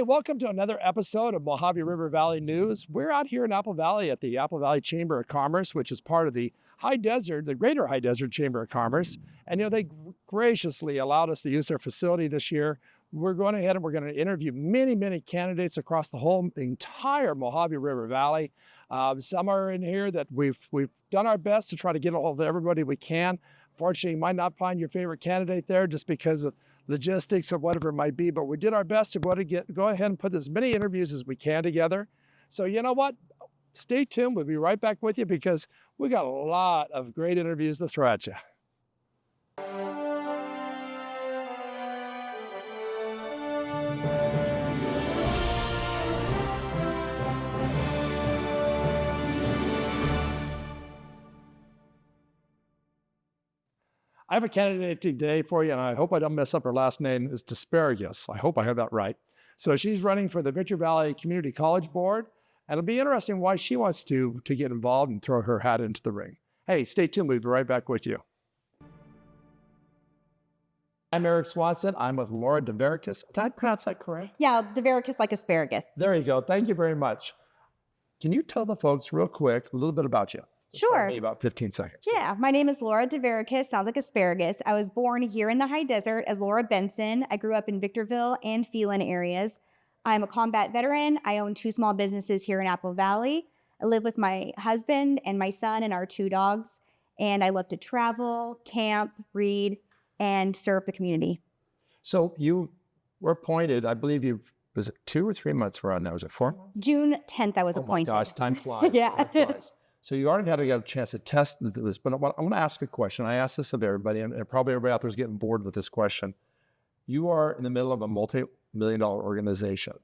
welcome to another episode of Mojave River Valley News. We're out here in Apple Valley at the Apple Valley Chamber of Commerce, which is part of the High Desert, the Greater High Desert Chamber of Commerce. And they graciously allowed us to use their facility this year. We're going ahead and we're going to interview many candidates across the entire Mojave River Valley. Some are in here that we've done our best to try to get a hold of everybody we can. Fortunately, you might not find your favorite candidate there just because of logistics or whatever it might be, but we did our best to go ahead and put as many interviews as we can together. So you know what? Stay tuned. We'll be right back with you because we got a lot of great interviews to throw at you. I have a candidate today for you, and I hope I don't mess up her last name. It's Dvareckas. I hope I have that right. So she's running for the Victor Valley Community College Board, and it'll be interesting why she wants to get involved and throw her hat into the ring. Hey, stay tuned. We'll be right back with you. I'm Eric Swanson. I'm with Laura Dvareckas. Did I pronounce that correct? Yeah, Dvareckas like asparagus. There you go. Thank you very much. Can you tell the folks real quick a little bit about you? Sure. Maybe about 15 seconds. Yeah, my name is Laura Dvareckas, sounds like asparagus. I was born here in the High Desert as Laura Benson. I grew up in Victorville and Phelan areas. I'm a combat veteran. I own 2 small businesses here in Apple Valley. I live with my husband and my son and our 2 dogs. And I love to travel, camp, read, and serve the community. So you were appointed, I believe was it 2 or 3 months we're on now? Was it 4 months? June 10th, I was appointed. Oh my gosh, time flies. Yeah. Time flies. So you already had a chance to test this, but I want to ask a question. I ask this of everybody, and probably everybody out there is getting bored with this question. You are in the middle of a multi-million-dollar organization.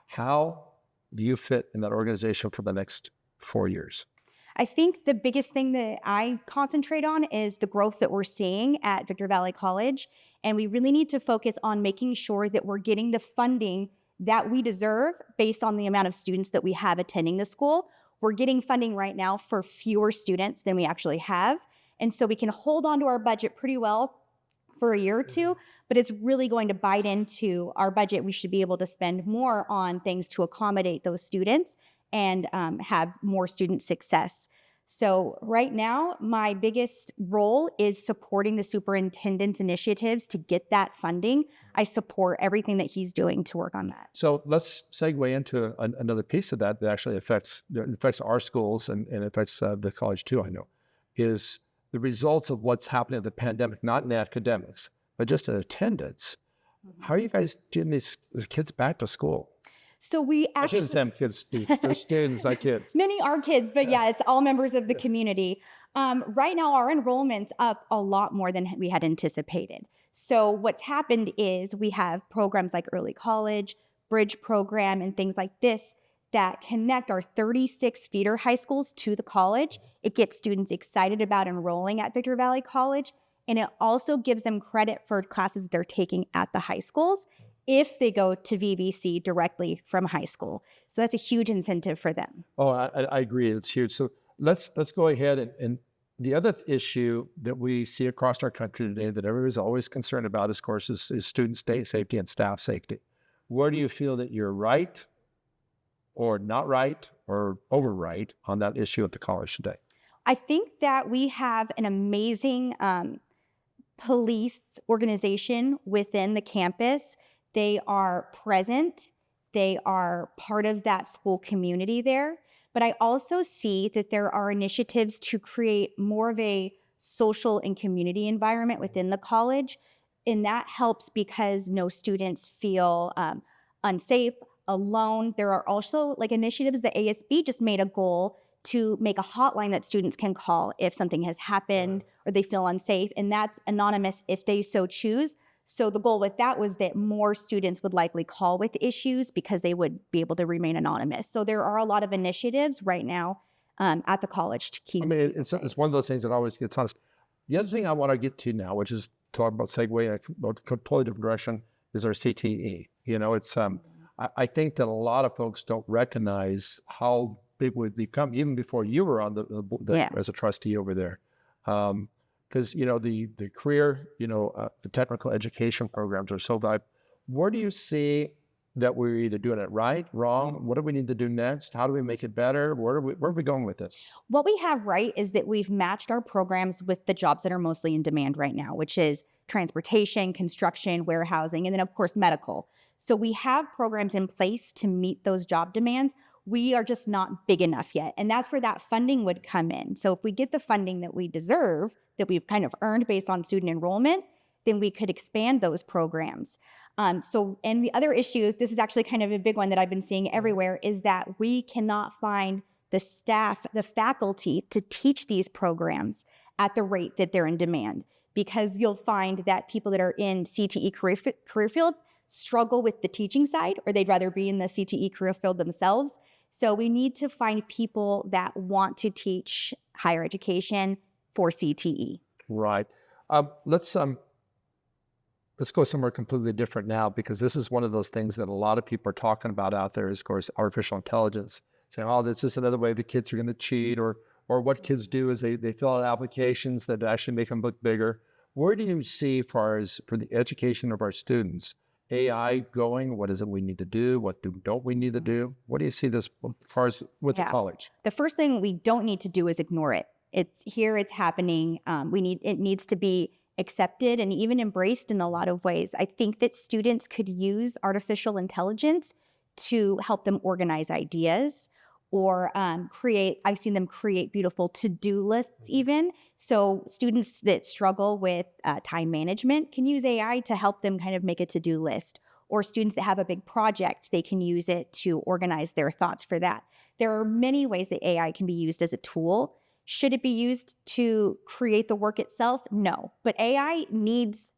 How do you fit in that organization for the next 4 years? I think the biggest thing that I concentrate on is the growth that we're seeing at Victor Valley College. And we really need to focus on making sure that we're getting the funding that we deserve based on the amount of students that we have attending the school. We're getting funding right now for fewer students than we actually have. And so we can hold on to our budget pretty well for a year or 2, but it's really going to bite into our budget. We should be able to spend more on things to accommodate those students and have more student success. So right now, my biggest role is supporting the superintendent's initiatives to get that funding. I support everything that he's doing to work on that. So let's segue into another piece of that actually affects our schools and affects the college too, I know, is the results of what's happening in the pandemic, not in academics, but just in attendance. How are you guys getting these kids back to school? So we actually— I shouldn't say I'm kids, they're students, not kids. Many are kids, but yeah, it's all members of the community. Right now, our enrollment's up a lot more than we had anticipated. So what's happened is we have programs like Early College, Bridge Program, and things like this that connect our 36 feeder high schools to the college. It gets students excited about enrolling at Victor Valley College, and it also gives them credit for classes they're taking at the high schools if they go to VVC directly from high school. So that's a huge incentive for them. Oh, I agree. It's huge. So let's go ahead and the other issue that we see across our country today that everybody's always concerned about, of course, is student safety and staff safety. Where do you feel that you're right or not right or overright on that issue at the college today? I think that we have an amazing police organization within the campus. They are present. They are part of that school community there. But I also see that there are initiatives to create more of a social and community environment within the college. And that helps because no students feel unsafe, alone. There are also initiatives. The ASB just made a goal to make a hotline that students can call if something has happened or they feel unsafe. And that's anonymous if they so choose. So the goal with that was that more students would likely call with issues because they would be able to remain anonymous. So there are a lot of initiatives right now at the college to keep. I mean, it's one of those things that always gets honest. The other thing I want to get to now, which is talk about segue in a totally different direction, is our CTE. It's I think that a lot of folks don't recognize how big we've become even before you were on as a trustee over there. Because the career, the technical education programs are so valuable. Where do you see that we're either doing it right, wrong? What do we need to do next? How do we make it better? Where are we going with this? What we have right is that we've matched our programs with the jobs that are mostly in demand right now, which is transportation, construction, warehousing, and then of course medical. So we have programs in place to meet those job demands. We are just not big enough yet. And that's where that funding would come in. So if we get the funding that we deserve, that we've kind of earned based on student enrollment, then we could expand those programs. And the other issue, this is actually kind of a big one that I've been seeing everywhere, is that we cannot find the staff, the faculty to teach these programs at the rate that they're in demand. Because you'll find that people that are in CTE career fields struggle with the teaching side, or they'd rather be in the CTE career field themselves. So we need to find people that want to teach higher education for CTE. Right. Let's go somewhere completely different now, because this is one of those things that a lot of people are talking about out there is, of course, artificial intelligence. Saying, oh, this is another way the kids are going to cheat, or what kids do is they fill out applications that actually make them look bigger. Where do you see, for the education of our students, AI going? What is it we need to do? What don't we need to do? What do you see this as far as with the college? The first thing we don't need to do is ignore it. It's here, it's happening. It needs to be accepted and even embraced in a lot of ways. I think that students could use artificial intelligence to help them organize ideas, or I've seen them create beautiful to-do lists even. So students that struggle with time management can use AI to help them kind of make a to-do list. Or students that have a big project, they can use it to organize their thoughts for that. There are many ways that AI can be used as a tool. Should it be used to create the work itself? No. But AI needs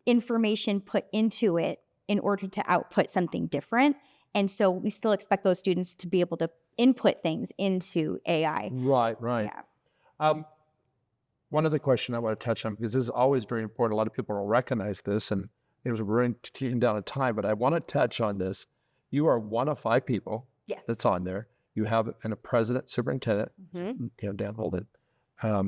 information put into it in order to output something different. And so we still expect those students to be able to input things into AI. Right. Yeah. One other question I want to touch on, because this is always very important. A lot of people don't recognize this, and it was running down a time, but I want to touch on this. You are one of 5 people that's on there. You have a president, superintendent, Dan Holden. How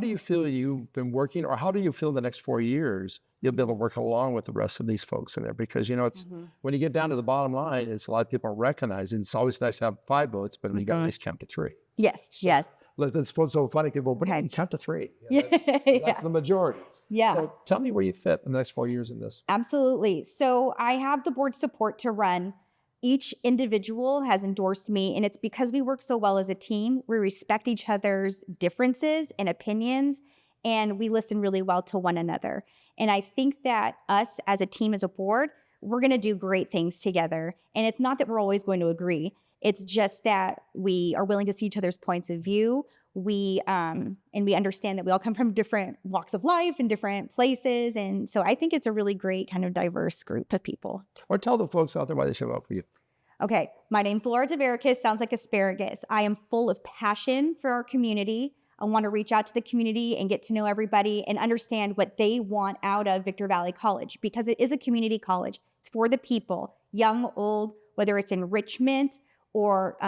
do you feel you've been working, or how do you feel the next 4 years you'll be able to work along with the rest of these folks in there? Because, it's when you get down to the bottom line, it's a lot of people don't recognize it. It's always nice to have 5 votes, but you got to at least count to 3. Yes, yes. That's so funny. People, but you count to 3. That's the majority. Yeah. So tell me where you fit in the next 4 years in this. Absolutely. So I have the board support to run. Each individual has endorsed me, and it's because we work so well as a team. We respect each other's differences and opinions, and we listen really well to one another. And I think that us as a team, as a board, we're going to do great things together. And it's not that we're always going to agree. It's just that we are willing to see each other's points of view. And we understand that we all come from different walks of life and different places. And so I think it's a really great kind of diverse group of people. Or tell the folks out there why they should vote for you. Okay, my name's Laura Dvareckas. Sounds like asparagus. I am full of passion for our community. I want to reach out to the community and get to know everybody and understand what they want out of Victor Valley College, because it is a community college. It's for the people, young, old, whether it's enrichment or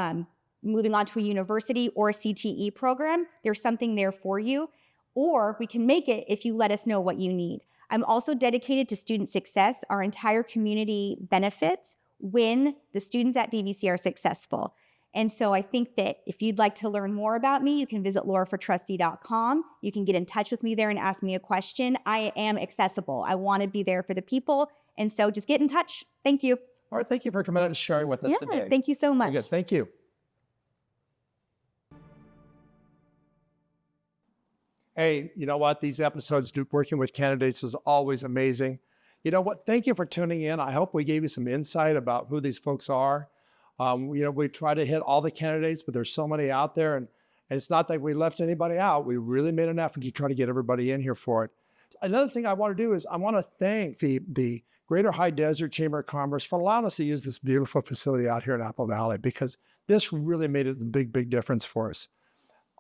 moving on to a university or a CTE program. There's something there for you, or we can make it if you let us know what you need. I'm also dedicated to student success. Our entire community benefits when the students at VVC are successful. And so I think that if you'd like to learn more about me, you can visit laurafortrustee.com. You can get in touch with me there and ask me a question. I am accessible. I want to be there for the people. And so just get in touch. Thank you. All right, thank you for coming out and sharing with us today. Thank you so much. Very good. Thank you. Hey, you know what? These episodes, working with candidates, is always amazing. You know what? Thank you for tuning in. I hope we gave you some insight about who these folks are. We try to hit all the candidates, but there's so many out there, and it's not that we left anybody out. We really made an effort to try to get everybody in here for it. Another thing I want to do is I want to thank the Greater High Desert Chamber of Commerce for allowing us to use this beautiful facility out here in Apple Valley, because this really made a big difference for us.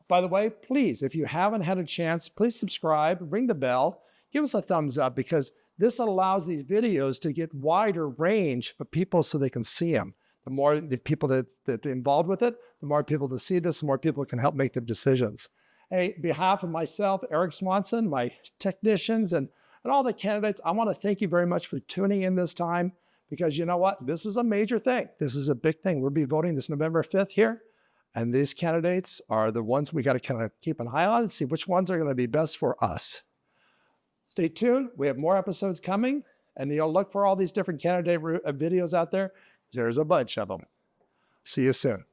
By the way, please, if you haven't had a chance, please subscribe, ring the bell, give us a thumbs up, because this allows these videos to get wider range of people so they can see them. The more the people that are involved with it, the more people that see this, the more people can help make their decisions. Hey, on behalf of myself, Eric Swanson, my technicians, and And all the candidates, I want to thank you very much for tuning in this time, because you know what? This is a major thing. This is a big thing. We'll be voting this November 5th here. And these candidates are the ones we got to kind of keep an eye on and see which ones are going to be best for us. Stay tuned. We have more episodes coming, and you'll look for all these different candidate videos out there. There's a bunch of them. See you soon.